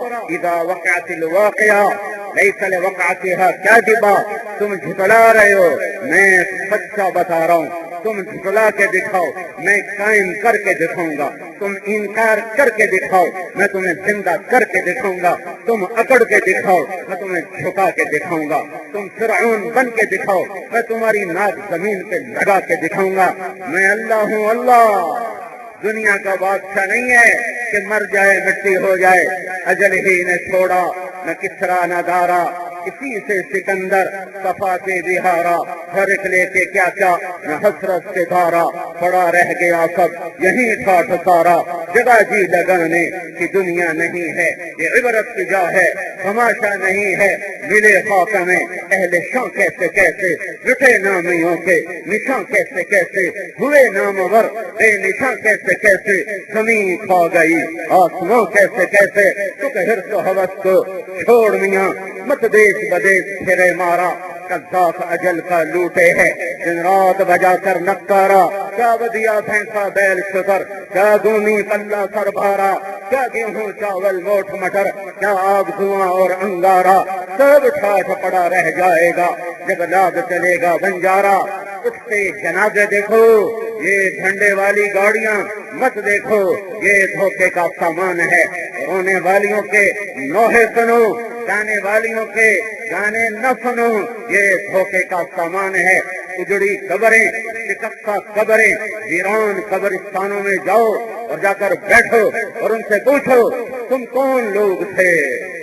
اذا وقعت الواقعہ لیس لوقعتها کاذبہ، تم جھٹلا رہے ہو، میں سچا بتا رہا ہوں، تم جھٹلا کے دکھاؤ، میں قائم کر کے دکھاؤں گا، تم انکار کر کے دکھاؤ، میں تمہیں زندہ کر کے دکھاؤں گا، تم اکڑ کے دکھاؤ، میں تمہیں جھکا کے دکھاؤں گا، تم فرعون بن کے دکھاؤ، میں تمہاری ناک زمین پہ لگا کے دکھاؤں گا، میں اللہ ہوں اللہ۔ دنیا کا بادشاہ نہیں ہے کہ مر جائے مٹی ہو جائے، اجل ہی نے چھوڑا، نہ کسرا نہ دارا، اسی سے سکندر صفا سے بہارا، ہر لے کے کیا کیا نہ حسرت سے دھارا، پڑا رہ گیا سب یہیں ٹھاٹھ سارا، جگہ جی لگانے کی دنیا نہیں ہے، یہ عبرت کی جا ہے، تماشا نہیں ہے، ملے خاک میں اہل شاں کیسے کیسے، لٹے نامیوں کے نشاں کیسے کیسے، ہوئے نامور بے نشاں کیسے کیسے، زمین کھا گئی آسماں کیسے کیسے، تو کہ حرص و ہوس کو چھوڑ میاں مت دیش بدیش پھرے مارا، قذاف اجل کا لوٹے ہے دن رات بجا کر نکارا، کیا ودیا بھینسا بیل شکر، کیا گونی پلہ سر بھارا، کیا گیہوں چاول موٹ مٹر، کیا آگ دھواں اور انگارا، سب ٹھاٹھ پڑا رہ جائے گا جب لاد چلے گا بنجارا۔ اٹھتے جنازے دیکھو یہ جھنڈے والی گاڑیاں مت دیکھو، یہ دھوکے کا سامان ہے، رونے والیوں کے نوحے سنو، گانے والیوں کے گانے نہ سنو، یہ دھوکے کا سامان ہے۔ اجڑی قبریں، شکستہ قبریں، ویران قبرستانوں میں جاؤ اور جا کر بیٹھو اور ان سے پوچھو تم کون لوگ تھے،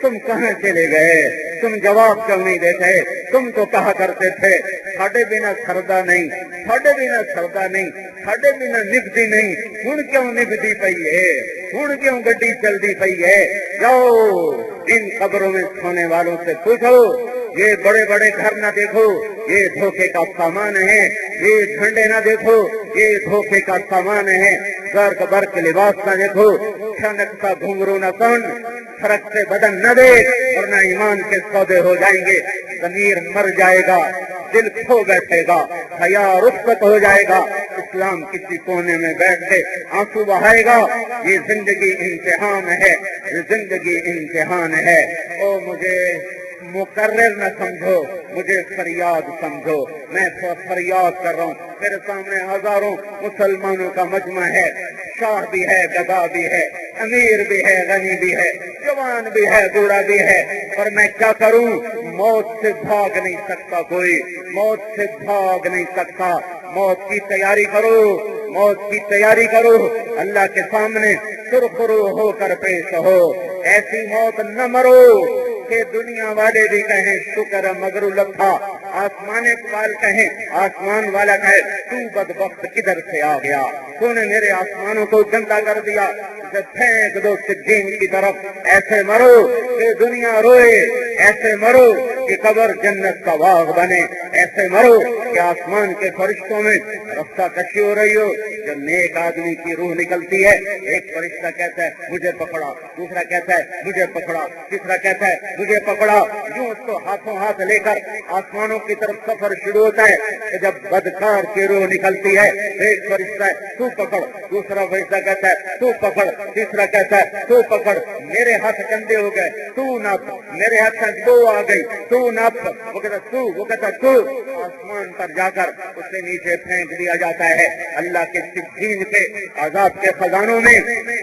تم کہاں چلے گئے، تم جواب کیوں نہیں دیتے، تم تو کہا کرتے تھے ساڈے بنا سردا نہیں، ساڈے بنا سردا نہیں، ساڈے بنا نبھدی نہیں، ہن کیوں نبھدی پئی ہے، ہن کیوں گڈی چلدی پئی ہے۔ جاؤ ان قبروں میں سونے والوں سے پوچھو، یہ بڑے بڑے گھر نہ دیکھو، یہ دھوکے کا سامان ہے، یہ جھنڈے نہ دیکھو، یہ دھوکے کا سامان ہے، گرک برق لباس نہ دیکھو، چھنک سا گھنگرو نہ سن، فرق سے بدن نہ دیکھ، ورنہ ایمان کے سودے ہو جائیں گے، ضمیر مر جائے گا، دل کھو بیٹھے گا، حیا رخصت ہو جائے گا، اسلام کسی کونے میں بیٹھ کے آنسو بہائے گا۔ یہ زندگی امتحان ہے، یہ زندگی امتحان ہے۔ او مجھے مقرر نہ سمجھو، مجھے فریاد سمجھو، میں فریاد کر رہا ہوں، میرے سامنے ہزاروں مسلمانوں کا مجمع ہے، شاہ بھی ہے، گدا بھی ہے، امیر بھی ہے، غنی بھی ہے، جوان بھی ہے، بوڑھا بھی ہے، اور میں کیا کروں؟ موت سے بھاگ نہیں سکتا کوئی، موت سے بھاگ نہیں سکتا، موت کی تیاری کرو، موت کی تیاری کرو، اللہ کے سامنے سرخرو ہو کر پیش ہو، ایسی موت نہ مرو کہ دنیا والے بھی کہیں شکر مگر لکھا، آسمان اقبال کہیں، آسمان والا کہے تو بدبخت کدھر سے آ گیا، تو نے میرے آسمانوں کو گندا کر دیا، اسے پھینک دو سجین کی طرف، ایسے مرو کہ دنیا روئے، ایسے مرو کہ قبر جنت کا باغ بنے، ایسے مرو کہ آسمان کے فرشتوں میں رفتہ کشی ہو رہی ہو، جب نیک آدمی کی روح نکلتی ہے، ایک فرشتہ کہتا ہے مجھے پکڑا، دوسرا کہتا ہے مجھے پکڑا، تیسرا کہتا ہے مجھے پکڑا، یوں اس کو ہاتھوں ہاتھ لے کر آسمانوں کی طرف سفر شروع ہوتا ہے کہ جب بدکار کی روح نکلتی ہے، ایک فرشتہ ہے تو پکڑ، دوسرا فرشتہ کہتا ہے تو پکڑ، تیسرا کہتا ہے تو پکڑ، میرے ہاتھ گندے ہو گئے تو نپ، میرے ہاتھ میں دو آ گئی تو نپ، وہ کہتا تو، وہ کہتا تو، آسمان پر جا کر اسے نیچے پھینک دیا جاتا ہے اللہ کے سجین کے عذاب کے خزانوں میں۔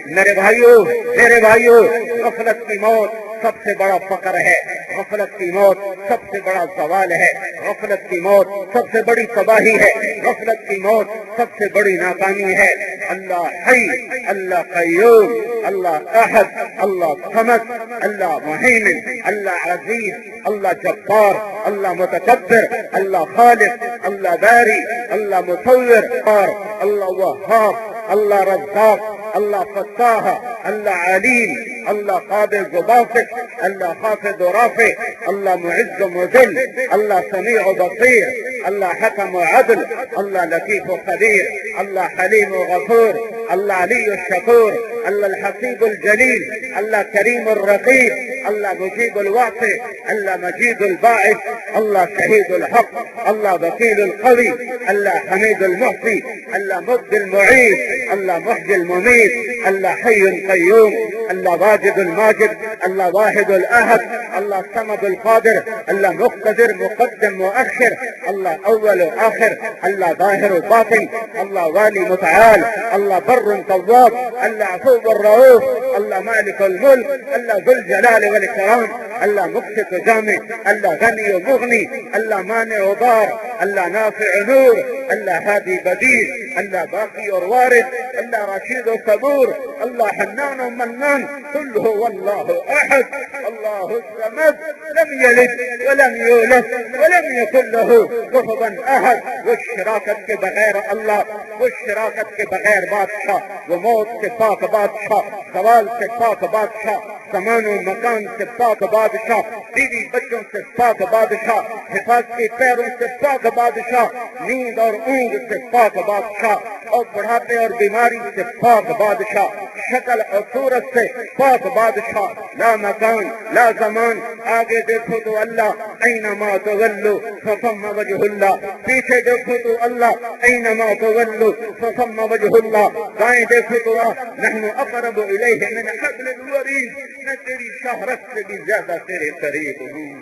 میرے بھائیوں، میرے بھائیوں، غفلت کی موت سب سے بڑا فقر ہے، غفلت کی موت سب سے بڑا زوال ہے، غفلت کی موت سب سے بڑی تباہی ہے، غفلت کی موت سب سے بڑی ناکامی ہے۔ اللہ حی، اللہ قیوم، اللہ احد، اللہ صمد، اللہ مہیمن، اللہ عزیز، اللہ جبار، اللہ متکبر، اللہ خالق، اللہ باری، اللہ مصور، اور اللہ وہاب، اللہ رزاق، اللہ فتاح، اللہ علیم، اللہ قابض و باسط، اللہ خافض و رافع، اللہ معز و مذل، اللہ سمیع و بصیر، اللہ حکم و عدل، اللہ لطیف و خبیر، اللہ حلیم و غفور، اللہ علی الشکور، اللہ الحسیب الجلیل، اللہ کریم الرقیب، اللہ مجیب الواسع، اللہ مجید الباعث، اللہ شہید الحق، اللہ وکیل القوی، اللہ حمید المحصی، اللہ مبدی المعید، اللہ محیی الممید، اللہ حی قیوم، اللہ واجد الماجد، اللہ واحد الاحد، اللہ صمد القادر، اللہ مقتدر مقدم مؤخر، اللہ اول و آخر، اللہ ظاہر و باطن، اللہ والی متعال، اللہ بر تواب، اللہ عفو الرؤوف، اللہ مالک الملک، اللہ ذو الجلال والاکرام، اللہ مقسط و جامع، اللہ غنی و مغنی، اللہ مانع و ضار، اللہ نافع و نور، اللہ هادي بديل، اللہ باقی اور وارث، اللہ رشید و صبور، اللہ حنان و منان، قل هو الله احد الله الصمد لم يلد ولم يولد ولم يكن له كفوا احد. وہ شراکت کے بغیر اللہ، وہ شراکت کے بغیر بادشاہ، وہ موت سے پاک بادشاہ، سوال سے پاک بادشاہ، زمان و مکان سے پاک بادشاہ، بیوی بچوں سے پاک بادشاہ، حفاظتی پیروں سے پاک بادشاہ، نیند اور اونگ سے پاک بادشاہ، اور بڑھاپے اور بیماری سے پاک بادشاہ، شکل اور صورت سے پاک بادشاہ، لا مکان لا زمان. آگے دیکھو تو اللہ، اینما تولو فثم وجہ اللہ، پیچھے دیکھو تو اللہ، اینما تولو فثم وجہ اللہ، دائیں دیکھو تو نحن اقرب الیہ من حبل الورید، میں تیری شہرت سے بھی زیادہ تیرے قریب ہوں.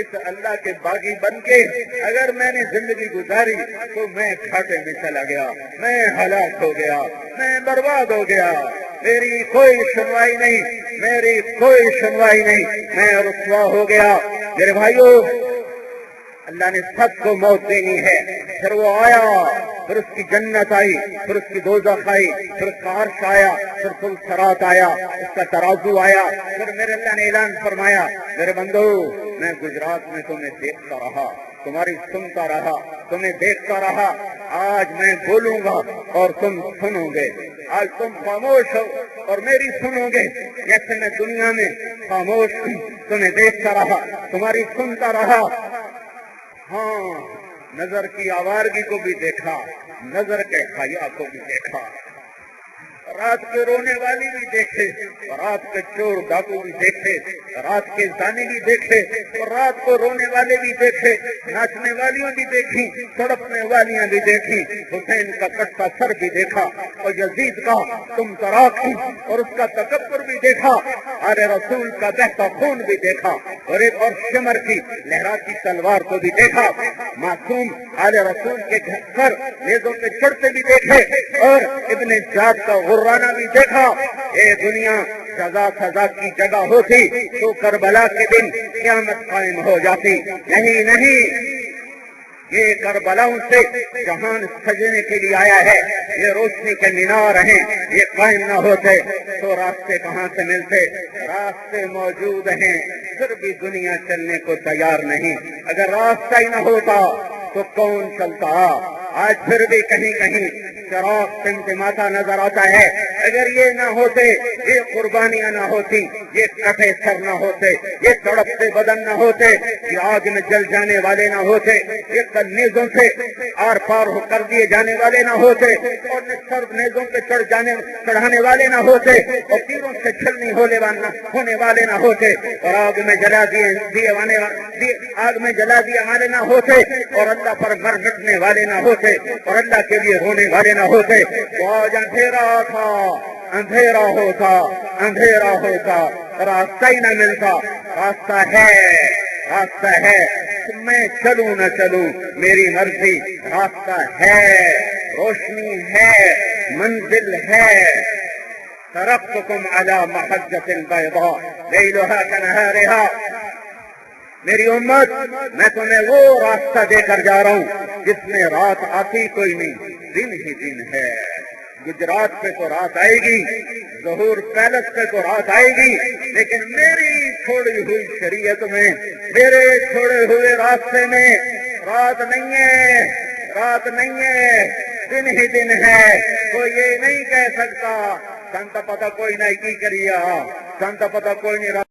اس اللہ کے باغی بن کے اگر میں نے زندگی گزاری تو میں کھاٹے میں چلا گیا، میں ہلاک ہو گیا، میں برباد ہو گیا، میری کوئی سنوائی نہیں، میری کوئی سنوائی نہیں، میں رسوا ہو گیا. میرے بھائیو، اللہ نے سب کو موت دینی ہے. پھر وہ آیا، پھر اس کی جنت آئی، پھر اس کی دوزخ آئی، پھر اس کا عرش آیا، پھر سلسلات آیا، اس کا ترازو آیا. پھر میرے اللہ نے اعلان فرمایا، میرے بندو میں گجرات میں تمہیں دیکھتا رہا، تمہاری سنتا رہا، تمہیں دیکھتا رہا. آج میں بولوں گا اور تم سنو گے. آج تم خاموش ہو اور میری سنو گے. جیسے میں دنیا میں خاموش تمہیں دیکھتا رہا، تمہاری سنتا رہا. ہاں، نظر کی آوارگی کو بھی دیکھا، نظر کے حیا کو بھی دیکھا، رات کے رونے والی بھی دیکھے، رات کے چور ڈاکو بھی دیکھے، رات کے زانی بھی دیکھے، اور رات کو رونے والے بھی دیکھے، ناچنے والیاں بھی دیکھی، تڑپنے والیاں بھی دیکھی. حسین کا کٹتا سر بھی دیکھا، اور یزید کا تم تراک اور اس کا تکبر بھی دیکھا، آل رسول کا بہتا خون بھی دیکھا، اور ایک اور شمر کی لہراتی تلوار کو بھی دیکھا. معصوم آل رسول کے گھر نیزوں پہ چڑھتے بھی دیکھے، اور ابن جاد کا غرانہ بھی دیکھا. اے دنیا، سزا کی جگہ ہوتی تو کربلا کے دن قیامت قائم ہو جاتی. نہیں، یہ کربلاؤں سے جہان سجنے کے لیے آیا ہے، یہ روشنی کے مینار ہیں، یہ قائم نہ ہوتے تو راستے کہاں سے ملتے؟ راستے موجود ہیں، پھر بھی دنیا چلنے کو تیار نہیں. اگر راستہ ہی نہ ہوتا تو کون چلتا؟ آج پھر بھی کہیں کہیں چراغ ٹمٹماتا نظر آتا ہے. اگر یہ نہ ہوتے، یہ قربانیاں نہ ہوتی، یہ کٹے سر نہ ہوتے، یہ تڑپتے بدن نہ ہوتے، یہ آگ میں جل جانے والے نہ ہوتے، یہ نیزوں سے آر پار کر دیے جانے والے نہ ہوتے، اور سرد نیزوں پہ چڑھانے والے نہ ہوتے، اور تیروں سے چھلنی ہونے والے نہ ہوتے، اور آگ میں جلا دیے والے نہ ہوتے، اور اللہ پر مر مٹنے والے نہ ہوتے، اور اللہ کے لیے رونے والے نہ ہوتے. تو آج اندھیرا تھا، اندھیرا ہوتا، راستہ ہی نہ ملتا. راستہ ہے، میں چلوں نہ چلوں میری مرضی. راستہ ہے، روشنی ہے، منزل ہے. ترکتکم علی محجۃ بیضاء لیلھا کنہارھا. میری امت، میں تمہیں وہ راستہ دے کر جا رہا ہوں جس میں رات آتی کوئی نہیں، دن ہی دن ہے. گجرات پہ تو رات آئے گی، ظہور پیلس پہ تو رات آئے گی، لیکن میری چھوڑی ہوئی شریعت میں، میرے چھوڑے ہوئے راستے میں رات نہیں ہے، دن ہی دن ہے. کوئی یہ نہیں کہہ سکتا سنتا پتا کوئی نہیں کی کریا، سنتا پتا کوئی نہیں